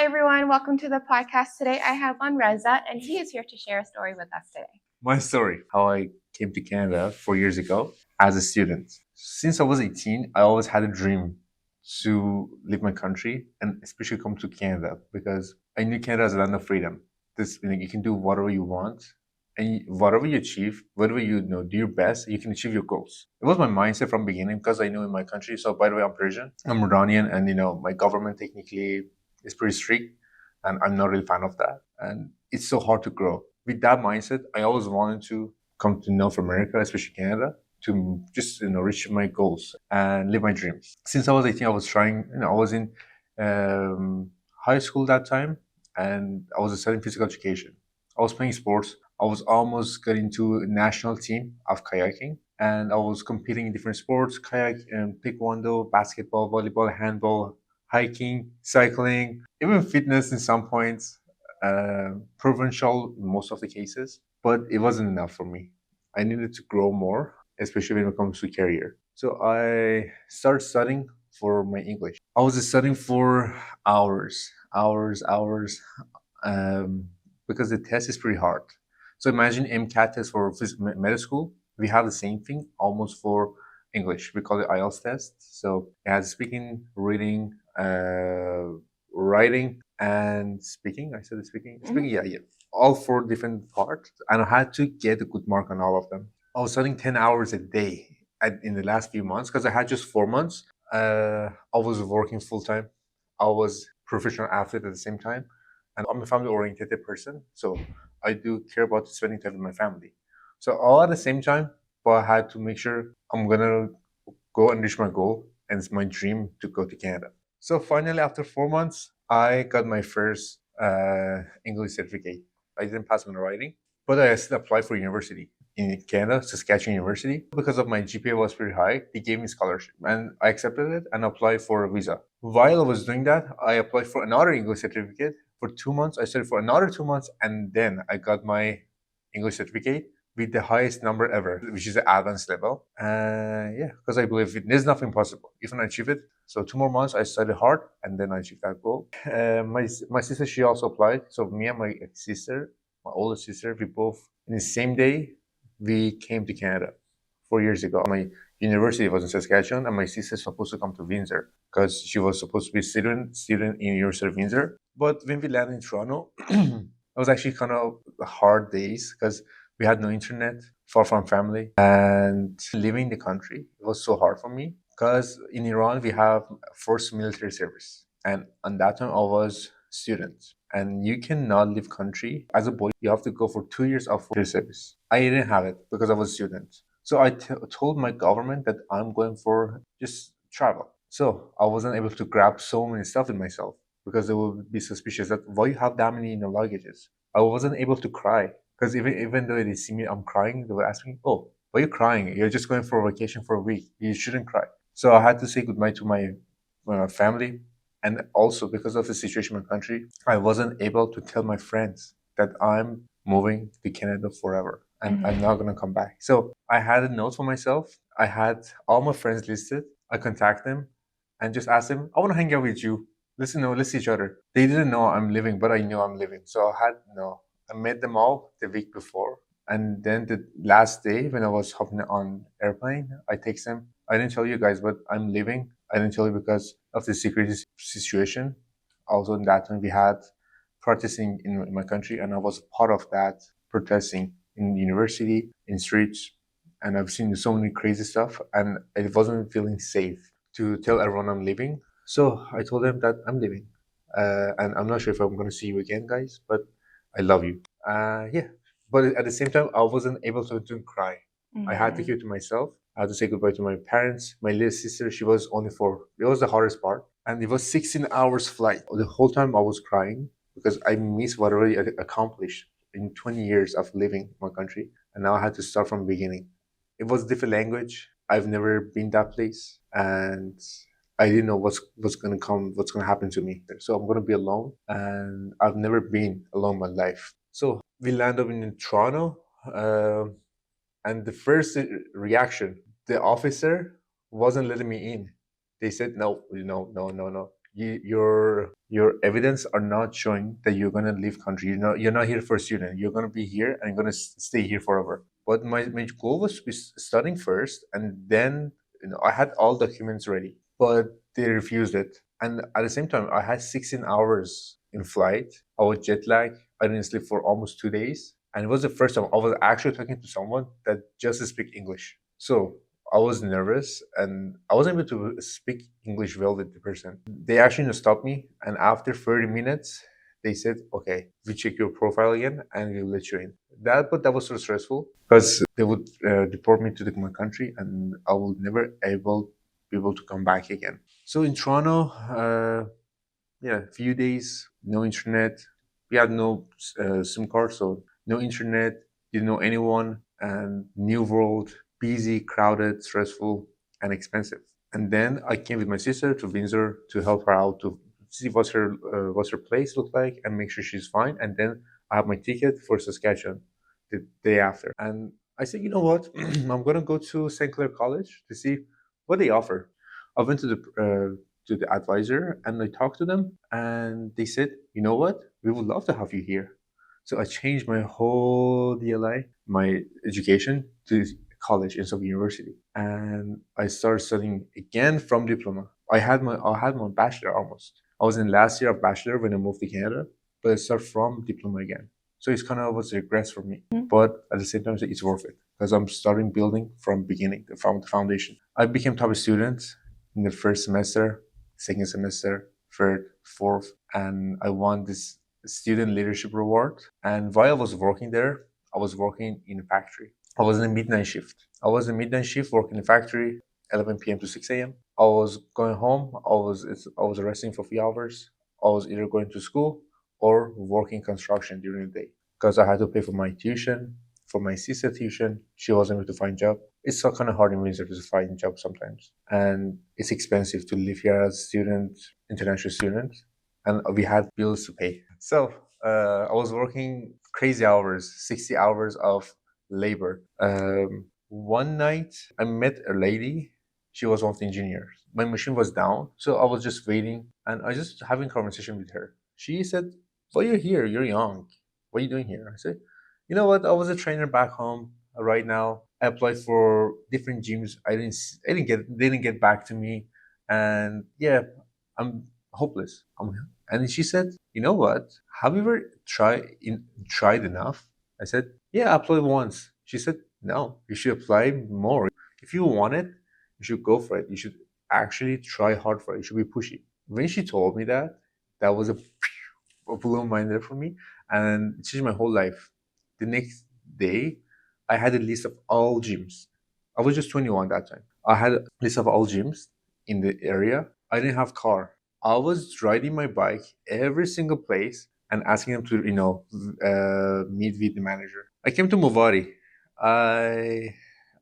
Hi, everyone. Welcome to the podcast. Today I have on Reza, and he is here to share a story with us today. My story, how I came to Canada 4 years ago as a student. Since I was 18, I always had a dream to leave my country and especially come to Canada because I knew Canada as a land of freedom. You can do whatever you want, and whatever you achieve, whatever do your best, you can achieve your goals. It was my mindset from beginning because I knew in my country. So by the way, I'm Persian, I'm Iranian, and my government technically is pretty strict, and I'm not really fan of that. And it's so hard to grow. With that mindset, I always wanted to come to North America, especially Canada, to just reach my goals and live my dreams. Since I was 18, I was trying. I was in high school that time, and I was studying physical education. I was playing sports. I was almost getting to a national team of kayaking, and I was competing in different sports: kayak, taekwondo, basketball, volleyball, handball, hiking, cycling, even fitness in some points, provincial in most of the cases. But it wasn't enough for me. I needed to grow more, especially when it comes to career. So I started studying for my English. I was studying for hours, um, because the test is pretty hard. So imagine MCAT test for medical school. We have the same thing almost for English. We call it IELTS test. So it has speaking, reading, writing, and speaking. I said speaking. Speaking, yeah. All four different parts. And I had to get a good mark on all of them. I was studying 10 hours a day in the last few months because I had just 4 months. I was working full time. I was professional athlete at the same time. And I'm a family oriented person. So I do care about spending time with my family. So all at the same time, but I had to make sure I'm going to go and reach my goal. And it's my dream to go to Canada. So finally, after 4 months, I got my first English certificate. I didn't pass my writing, but I still applied for university in Canada, Saskatchewan University. Because of my GPA was pretty high, they gave me scholarship, and I accepted it and applied for a visa. While I was doing that, I applied for another English certificate for 2 months. I studied for another 2 months, and then I got my English certificate with the highest number ever, which is the advanced level. Yeah, because I believe there's nothing possible if I achieve it. So 2 more months, I studied hard, and then I achieved that goal. My sister, she also applied. So me and my sister, my older sister, we both in the same day we came to Canada 4 years ago. My university was in Saskatchewan, and my sister's supposed to come to Windsor because she was supposed to be student in University of Windsor. But when we landed in Toronto, it was actually kind of hard days because we had no internet, far from family, and leaving the country, it was so hard for me because in Iran we have forced military service, and on that time I was student, and you cannot leave country as a boy. You have to go for 2 years of military service. I didn't have it because I was a student, so I told my government that I'm going for just travel. So I wasn't able to grab so many stuff with myself because they would be suspicious that why you have that many luggages. I wasn't able to cry because even though they see me, I'm crying. They were asking, "Oh, why are you crying? You're just going for a vacation for a week. You shouldn't cry." So I had to say goodbye to my family, and also because of the situation in my country, I wasn't able to tell my friends that I'm moving to Canada forever and I'm not gonna come back. So I had a note for myself. I had all my friends listed. I contact them and just asked them, "I want to hang out with you. Let's see each other." They didn't know I'm living, but I knew I'm living. So I met them all the week before. And then the last day when I was hopping on airplane, I text them. I didn't tell you guys, but I'm leaving. I didn't tell you because of the security situation. Also, in that time, we had protesting in my country, and I was part of that protesting in university, in streets, and I've seen so many crazy stuff, and I wasn't feeling safe to tell everyone I'm leaving. So I told them that I'm leaving, and I'm not sure if I'm going to see you again, guys, but I love you. Yeah, but at the same time, I wasn't able to cry. I had to keep it to myself. I had to say goodbye to my parents. My little sister, she was only 4. It was the hardest part, and it was 16 hours flight. The whole time I was crying because I missed what I already accomplished in 20 years of living in my country, and now I had to start from the beginning. It was a different language. I've never been that place, and I didn't know what's gonna come, what's gonna happen to me. So I'm gonna be alone, and I've never been alone in my life. So we land up in Toronto, and the first reaction, the officer wasn't letting me in. They said no, no, no, no, no. your evidence are not showing that you're gonna leave country. You're not here for a student. You're gonna be here and gonna stay here forever. But my goal was to be studying first, and then I had all documents ready, but they refused it. And at the same time, I had 16 hours in flight. I was jet lagged. I didn't sleep for almost 2 days, and it was the first time I was actually talking to someone that just speak English. So I was nervous and I wasn't able to speak English well with the person. They actually stopped me, and after 30 minutes, they said, "Okay, we check your profile again and we'll let you in." But that was so stressful because they would deport me to my country, and I would never be able to come back again. So in Toronto, yeah, a few days, no internet. We had no SIM card, so no internet. Didn't know anyone, and new world, busy, crowded, stressful, and expensive. And then I came with my sister to Windsor to help her out to see what's her place look like and make sure she's fine. And then I have my ticket for Saskatchewan the day after. And I said, you know what? I'm gonna go to St. Clair College to see what they offer. I went to the advisor and I talked to them, and they said, you know what? We would love to have you here. So I changed my whole DLI, my education, to college instead of university, and I started studying again from diploma. I had my bachelor almost. I was in last year of bachelor when I moved to Canada, but I started from diploma again. So it's kind of was a regress for me, but at the same time, it's worth it because I'm starting building from beginning, from the foundation. I became top student in the first semester, second semester, third, fourth, and I won this student leadership award. And while I was working there, I was working in a factory. I was in a midnight shift. I was in a midnight shift working in the factory, 11 p.m. to 6 a.m. I was going home. I was resting for a few hours. I was either going to school or working construction during the day because I had to pay for my tuition, for my sister tuition. She wasn't able to find job. It's so kind of hard in Windsor to find job sometimes, and it's expensive to live here as a student, international student, and we had bills to pay. So I was working crazy hours, 60 hours of labor. One night I met a lady. She was one of the engineers. My machine was down, so I was just waiting, and I just having conversation with her. She said, "Why you're here? You're young. What are you doing here?" I said, "You know what? I was a trainer back home. Right now, I applied for different gyms. They didn't get back to me, and yeah, I'm hopeless." And she said, "You know what? Have you ever tried enough?" I said, "Yeah, I applied once." She said, "No, you should apply more. If you want it, you should go for it. You should actually try hard for it. You should be pushy." When she told me that, that was a blow minder for me, and it changed my whole life. The next day, I had a list of all gyms. I was just 21 that time. I had a list of all gyms in the area. I didn't have car. I was riding my bike every single place and asking them to, meet with the manager. I came to Movari. I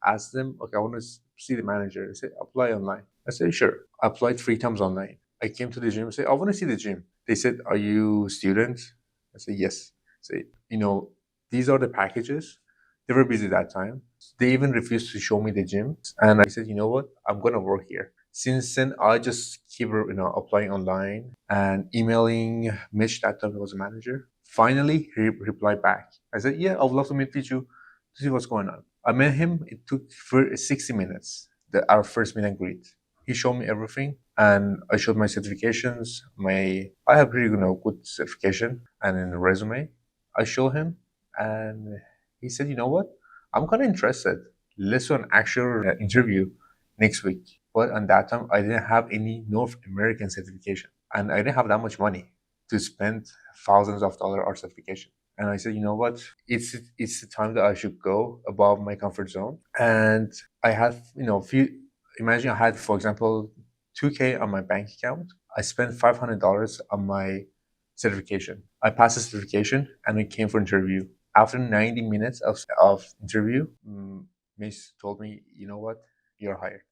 asked them, okay, I want to see the manager. They said, apply online. I said, sure. I applied 3 times online. I came to the gym and said, I want to see the gym. They said, are you students? I said, yes. Say, these are the packages. They were busy that time. They even refused to show me the gym. And I said, you know what? I'm going to work here. Since then, I just keep, applying online and emailing Mitch, that time he was a manager. Finally, he replied back. I said, yeah, I would love to meet with you to see what's going on. I met him. It took for 60 minutes, our first meet and greet. He showed me everything, and I showed my certifications. I have pretty good certification and in the resume. I showed him, and he said, "You know what? I'm kind of interested. Let's do an actual interview next week." But on that time, I didn't have any North American certification, and I didn't have that much money to spend thousands of dollars on certification. And I said, you know what? It's the time that I should go above my comfort zone. And I had, few. Imagine I had, for example, 2K on my bank account. I spent $500 on my certification. I passed the certification and we came for interview. After 90 minutes of interview, Miss told me, you know what? You're hired.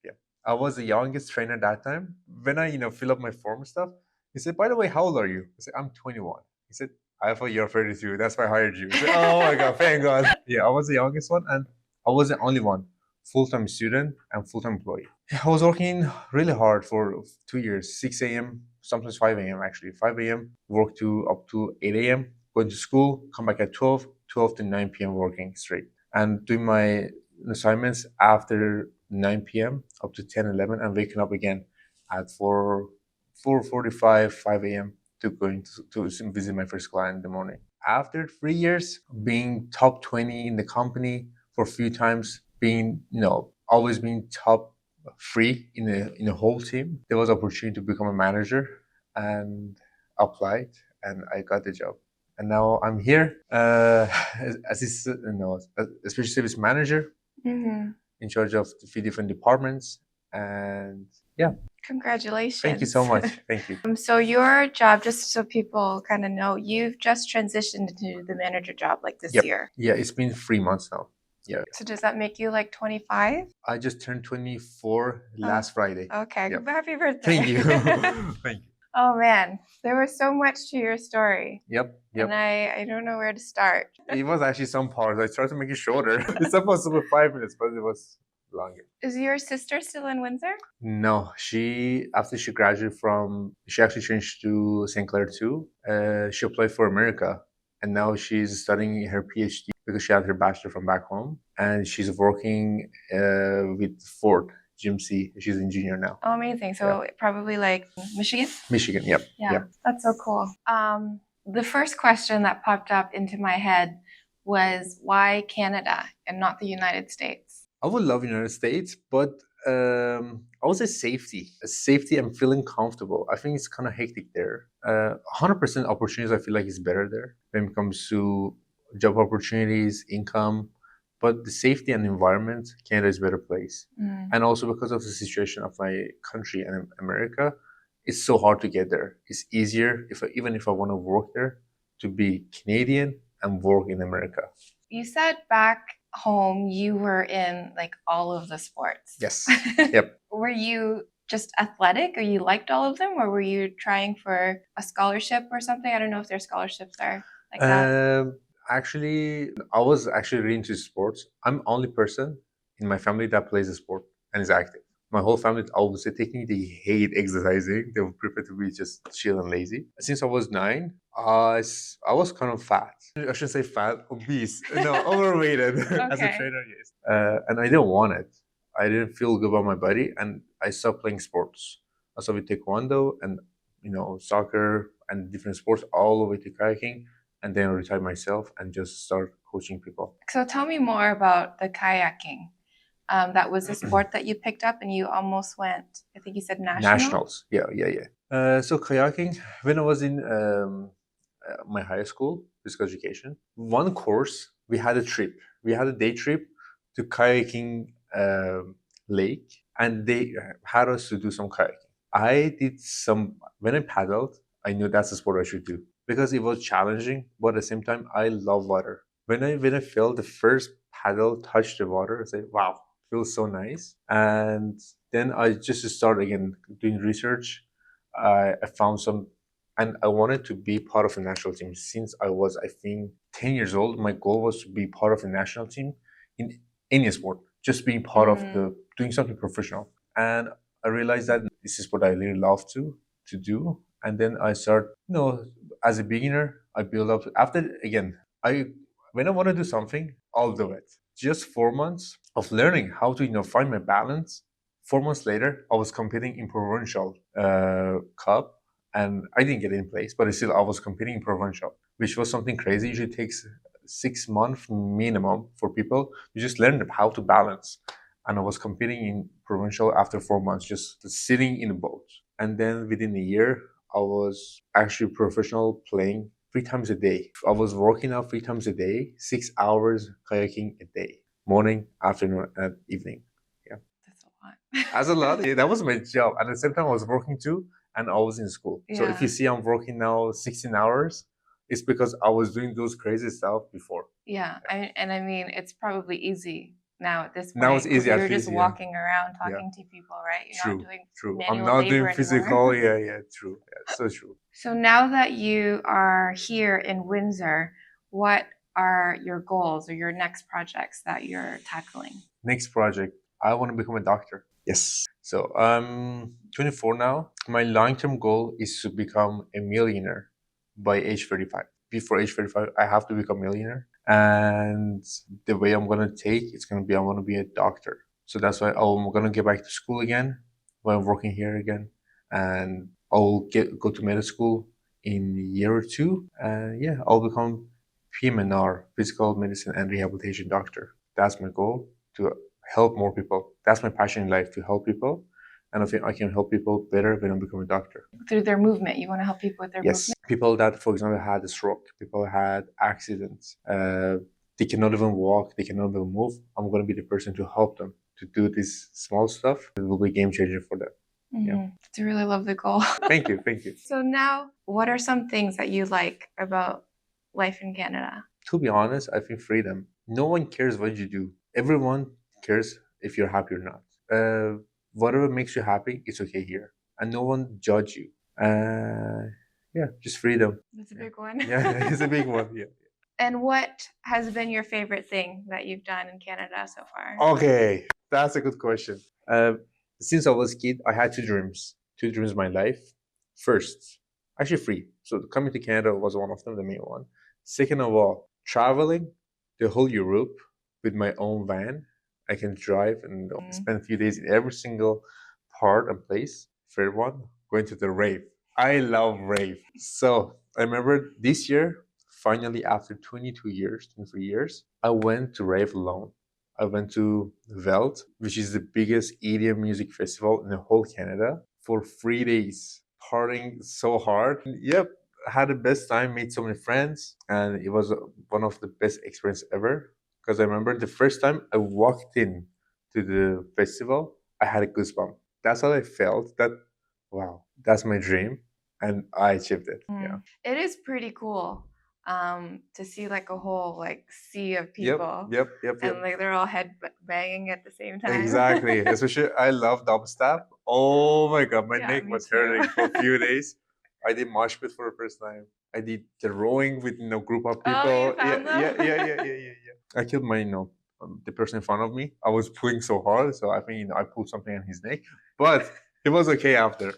Yeah. I was the youngest trainer that time. When I, fill up my form stuff, he said, by the way, how old are you? I said, I'm 21. He said, I thought you're 32. That's why I hired you. I said, oh my God, thank God. Yeah, I was the youngest one and I was the only one full-time student and full-time employee. I was working really hard for 2 years, 6 a.m., sometimes 5 a.m. actually. 5 a.m., work to up to 8 a.m., going to school, come back at 12, 12 to 9 p.m. working straight. And doing my assignments after 9 p.m. up to 10, 11, and waking up again at 4:45, 5 a.m. to to visit my first client in the morning. After 3 years, being top 20 in the company for a few times, being, always being top free in a whole team. There was opportunity to become a manager, and applied, and I got the job. And now I'm here as a special service manager Mm-hmm. in charge of the few different departments. And yeah, Congratulations. thank you so much. Thank you. So your job, just so people kind of know, you've just transitioned into the manager job like this Yep. year. Yeah, it's been 3 months now. Yeah. So does that make you like 25? I just turned 24 last Friday. Okay. Yep. Happy birthday. Thank you. Thank you. Oh man, there was so much to your story. Yep. And I don't know where to start. It was actually some parts. I tried to make it shorter. It's supposed to be 5 minutes, but it was longer. Is your sister still in Windsor? No, after she graduated she actually changed to St. Clair too. She applied for America, and now she's studying her PhD because she had her bachelor from back home, and she's working with Ford GMC. She's an engineer now. Oh, amazing. So probably like Michigan? Michigan, yep. Yeah, Yep. that's so cool. The first question that popped up into my head was why Canada and not the United States? I would love United States, but I would say safety and feeling comfortable. I think it's kind of hectic there. 100% opportunities, I feel like is better there when it comes to job opportunities, income, but the safety and environment, Canada is a better place. And also because of the situation of my country and America, it's so hard to get there. It's easier even if I want to work there to be Canadian and work in America. You said back home you were in like all of the sports. Yes. Yep. Were you just athletic or you liked all of them, or were you trying for a scholarship or something? I don't know if their scholarships are like that. Actually, I was actually really into sports. I'm the only person in my family that plays a sport and is active. My whole family, I would say, technically, they hate exercising. They would prefer to be just chill and lazy. Since I was 9, I was kind of fat. I shouldn't say fat, obese. No, overweighted as a Okay. trainer, yes. And I didn't want it. I didn't feel good about my body, and I stopped playing sports. I started with taekwondo and soccer and different sports, all the way to kayaking, and then I retired myself and just start coaching people. So tell me more about the kayaking. That was a sport that you picked up and you almost went, I think you said Nationals. Yeah. So kayaking, when I was in my high school, physical education, one course, we had a trip. We had a day trip to kayaking lake, and they had us to do some kayaking. When I paddled, I knew that's the sport I should do because it was challenging, but at the same time, I love water. When I felt the first paddle touch the water, I said, wow, feels so nice. And then I just started again doing research. I found some, and I wanted to be part of a national team since I was, I think, 10 years old. My goal was to be part of a national team in any sport, just being part of doing something professional. And I realized that this is what I really love to do. And then I start, as a beginner, I build up. After again, when I want to do something, I'll do it. Just 4 months of learning how to find my balance. 4 months later, I was competing in provincial cup, and I didn't get in place, but still I was competing in provincial, which was something crazy. Usually takes 6 months minimum for people. You just learn how to balance. And I was competing in provincial after 4 months, just sitting in a boat. And then within a year, I was actually professional playing 3 times a day. I was working out 3 times a day, 6 hours kayaking a day, morning, afternoon, and evening. Yeah. That's a lot. That's a lot. Yeah, that was my job. At the same time, I was working too, and I was in school. So if you see I'm working now 16 hours, it's because I was doing those crazy stuff before. Yeah. I mean, it's probably easy now at this point. Now it's easy. You're just walking around talking to people, right? You're not doing True. manual I'm not labor doing physical. anymore. Yeah, true. Yeah, so true. So now that you are here in Windsor, what are your goals or your next projects that you're tackling? Next project, I want to become a doctor. Yes. So I'm 24 now. My long-term goal is to become a millionaire by age 35. Before age 35, I have to become a millionaire. And the way I'm gonna take it's gonna be I'm gonna be a doctor. So that's why I'm gonna get back to school again when I'm working here again. And I'll go to medical school in a year or two. And yeah, I'll become PMNR, physical medicine and rehabilitation doctor. That's my goal to help more people. That's my passion in life to help people. And I think I can help people better when I become a doctor. Through their movement, you want to help people with their Yes, movement? people that, for example, had a stroke, people had accidents, they cannot even walk, they cannot even move. I'm going to be the person to help them to do this small stuff. It will be game changer for them. Yeah. It's a really lovely goal. Thank you. Thank you. So now, what are some things that you like about life in Canada? To be honest, I think freedom. No one cares what you do. Everyone cares if you're happy or not. Whatever makes you happy, it's okay here, and no one judge you. Yeah, just freedom. That's a big one. Yeah, it's a big one. Yeah. And what has been your favorite thing that you've done in Canada so far? Okay, that's a good question. Since I was a kid, I had two dreams in my life. First, actually three. So coming to Canada was one of them, the main one. Second of all, traveling the whole Europe with my own van. I can drive and spend a few days in every single part and place. Third one, going to the rave. I love rave. So I remember this year, finally after 22 years, 23 years, I went to rave alone. I went to Veld, which is the biggest EDM music festival in the whole Canada, for 3 days, partying so hard. Yep, had the best time, made so many friends, and it was one of the best experience ever. Because I remember the first time I walked in to the festival, I had a goosebump. That's how I felt. That wow, that's my dream, and I achieved it. Yeah. It is pretty cool to see like a whole like sea of people. Yep. And like they're all head banging at the same time. Exactly. Especially, I love dubstep. Oh my god, my Yeah, neck me was too. hurting for a few days. I did mosh pit for the first time. I did the rowing with group of people. Oh, you found them? I killed my the person in front of me. I was pulling so hard, so I think I pulled something on his neck, but it was okay after.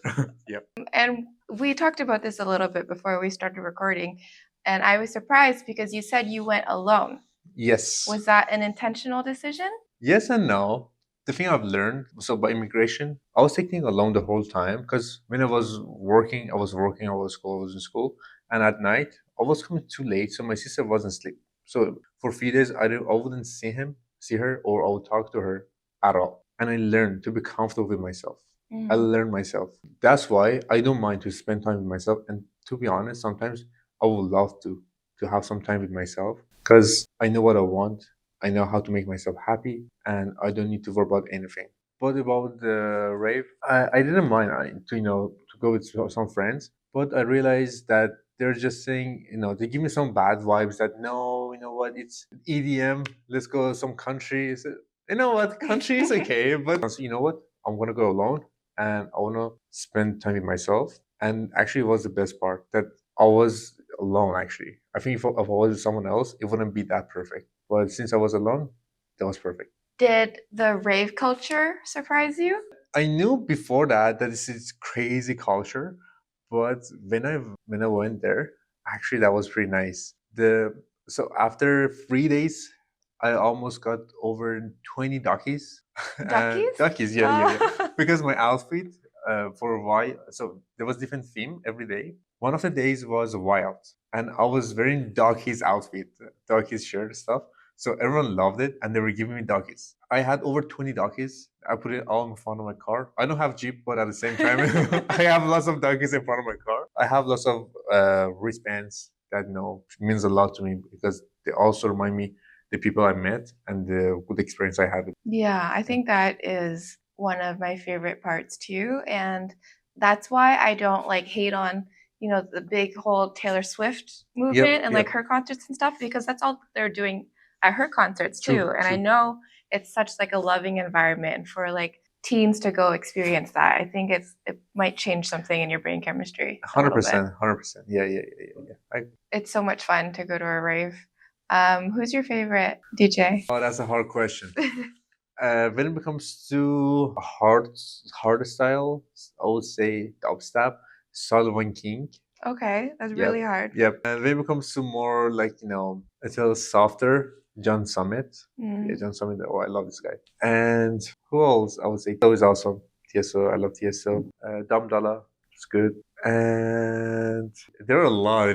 Yep. And we talked about this a little bit before we started recording, and I was surprised because you said you went alone. Yes. Was that an intentional decision? Yes and no. The thing I've learned, so by immigration, I was taking alone the whole time because when I was working, I was in school, and at night I was coming too late, so my sister wasn't asleep. So for a few days, I wouldn't see her, or I would talk to her at all. And I learned to be comfortable with myself. I learned myself. That's why I don't mind to spend time with myself. And to be honest, sometimes I would love to have some time with myself because I know what I want. I know how to make myself happy, and I don't need to worry about anything. But about the rave, I didn't mind to go with some friends, but I realized that they're just saying, they give me some bad vibes that no, you know what, it's EDM, let's go some countries. You know what, country is okay, but you know what, I'm gonna go alone and I wanna spend time with myself. And actually, it was the best part that I was alone. Actually, I think if I was with someone else, it wouldn't be that perfect. But since I was alone, that was perfect. Did the rave culture surprise you? I knew before that this is crazy culture, but when I went there, actually that was pretty nice. The So after 3 days, I almost got over 20 duckies. Duckies? Duckies, yeah. Because my outfit for a while, so there was different theme every day. One of the days was wild, and I was wearing duckies outfit, duckies shirt stuff. So everyone loved it, and they were giving me doggies. I had over 20 doggies. I put it all in front of my car. I don't have Jeep, but at the same time, I have lots of doggies in front of my car. I have lots of wristbands that means a lot to me because they also remind me the people I met and the good experience I had. Yeah, I think that is one of my favorite parts too, and that's why I don't like hate on the big whole Taylor Swift movement and like her concerts and stuff because that's all they're doing at her concerts too. And I know it's such like a loving environment for like teens to go experience that. I think it might change something in your brain chemistry. 100%, 100%. Yeah. It's so much fun to go to a rave. Who's your favorite DJ? Oh, that's a hard question. When it comes to hard style, I would say dubstep, Solomon King. Okay, that's Yep, really hard. yep. And when it comes to more like a little softer, John Summit. Yeah, John Summit. Oh, I love this guy. And who else? I would say Tiesto is awesome. Tiesto, I love Tiesto. Dom Dollar, it's good. And there are a lot,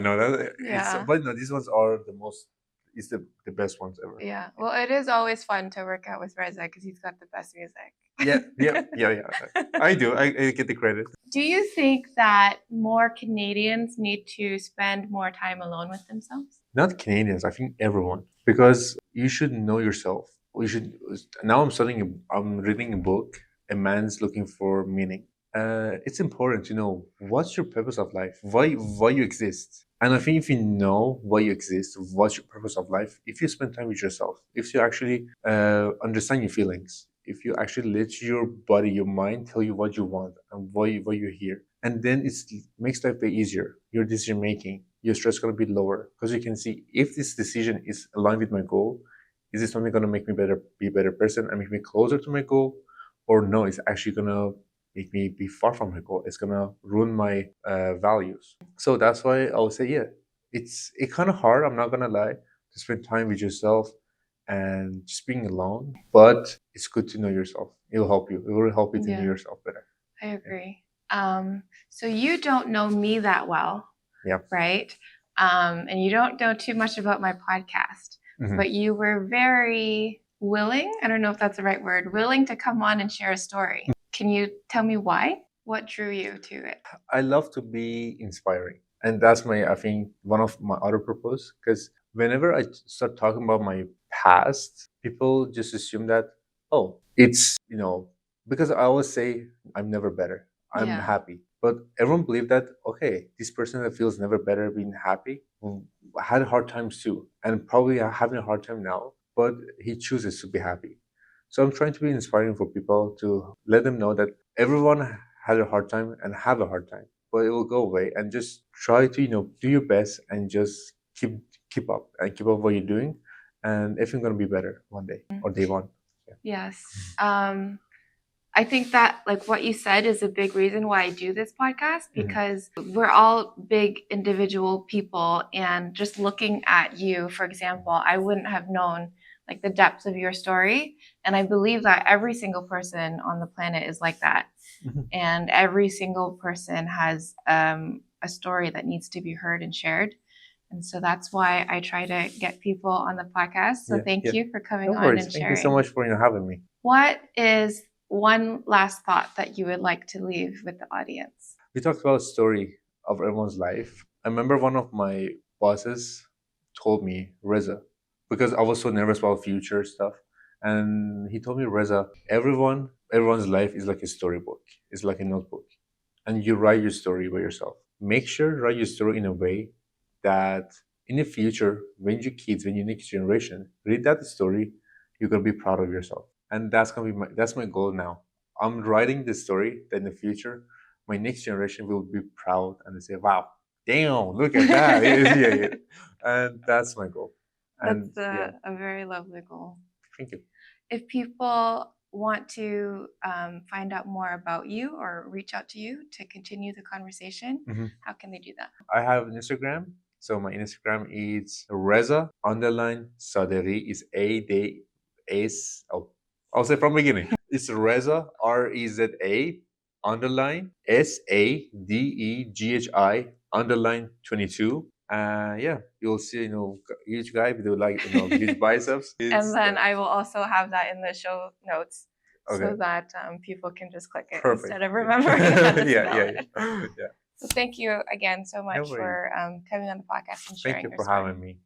Yeah. but no, these ones are the most. It's the best ones ever. Yeah. Well, it is always fun to work out with Reza because he's got the best music. Yeah. I do. I get the credit. Do you think that more Canadians need to spend more time alone with themselves? Not Canadians. I think everyone, because you should know yourself. We should. Now I'm studying. I'm reading a book. A man's looking for meaning. It's important to know what's your purpose of life. Why you exist. And I think if you know why you exist, what's your purpose of life, if you spend time with yourself, if you actually understand your feelings, if you actually let your body, your mind tell you what you want and why you're here, and then it makes life way easier. Your decision making, your stress gonna be lower because you can see if this decision is aligned with my goal. Is this something gonna make me be a better person and make me closer to my goal, or no? It's actually gonna make me be far from my goal. It's gonna ruin my values. So that's why I would say, yeah, it's kind of hard. I'm not gonna lie to spend time with yourself and just being alone. But it's good to know yourself. It'll help you. It will help you to know Yeah. yourself better. I agree. So you don't know me that well, Yeah. right? And you don't know too much about my podcast, but you were very willing. I don't know if that's the right word. Willing to come on and share a story. Can you tell me why? What drew you to it? I love to be inspiring, and that's I think one of my other purpose. Because whenever I start talking about my past, people just assume that, oh, it's because I always say I'm never better. I'm Yeah. happy, but everyone believe that, okay, this person that feels never better being happy had hard times too, and probably are having a hard time now, but he chooses to be happy. So I'm trying to be inspiring for people to let them know that everyone had a hard time and have a hard time, but it will go away. And just try to do your best and just keep up and keep up what you're doing, and everything's gonna be better one day or day one. Yeah. Yes. I think that like what you said is a big reason why I do this podcast, because we're all big individual people, and just looking at you, for example, I wouldn't have known like the depth of your story, and I believe that every single person on the planet is like that. And every single person has a story that needs to be heard and shared. And so that's why I try to get people on the podcast. So thank you for coming No on worries. and Thank sharing. you so much for having me. What is one last thought that you would like to leave with the audience? We talked about a story of everyone's life. I remember one of my bosses told me, Reza, because I was so nervous about future stuff. And he told me, Reza, everyone's life is like a storybook. It's like a notebook. And you write your story by yourself. Make sure to write your story in a way that in the future, when your kids, when your next generation read that story, you're gonna be proud of yourself. And that's my goal now. I'm writing this story that in the future, my next generation will be proud and they say, "Wow, damn, look at that!" Yeah. And that's my goal. And That's a very lovely goal. Thank you. If people want to find out more about you or reach out to you to continue the conversation, how can they do that? I have an Instagram. So my Instagram is Reza _ Saderi is ADS. Oh, I'll say from beginning. It's Reza REZA _SADEGHI _22. Yeah, you'll see, huge guy with huge biceps. And then I will also have that in the show notes so that people can just click it instead of remembering how to spell it. So thank you again so much for coming on the podcast and sharing your story. Thank you for having me.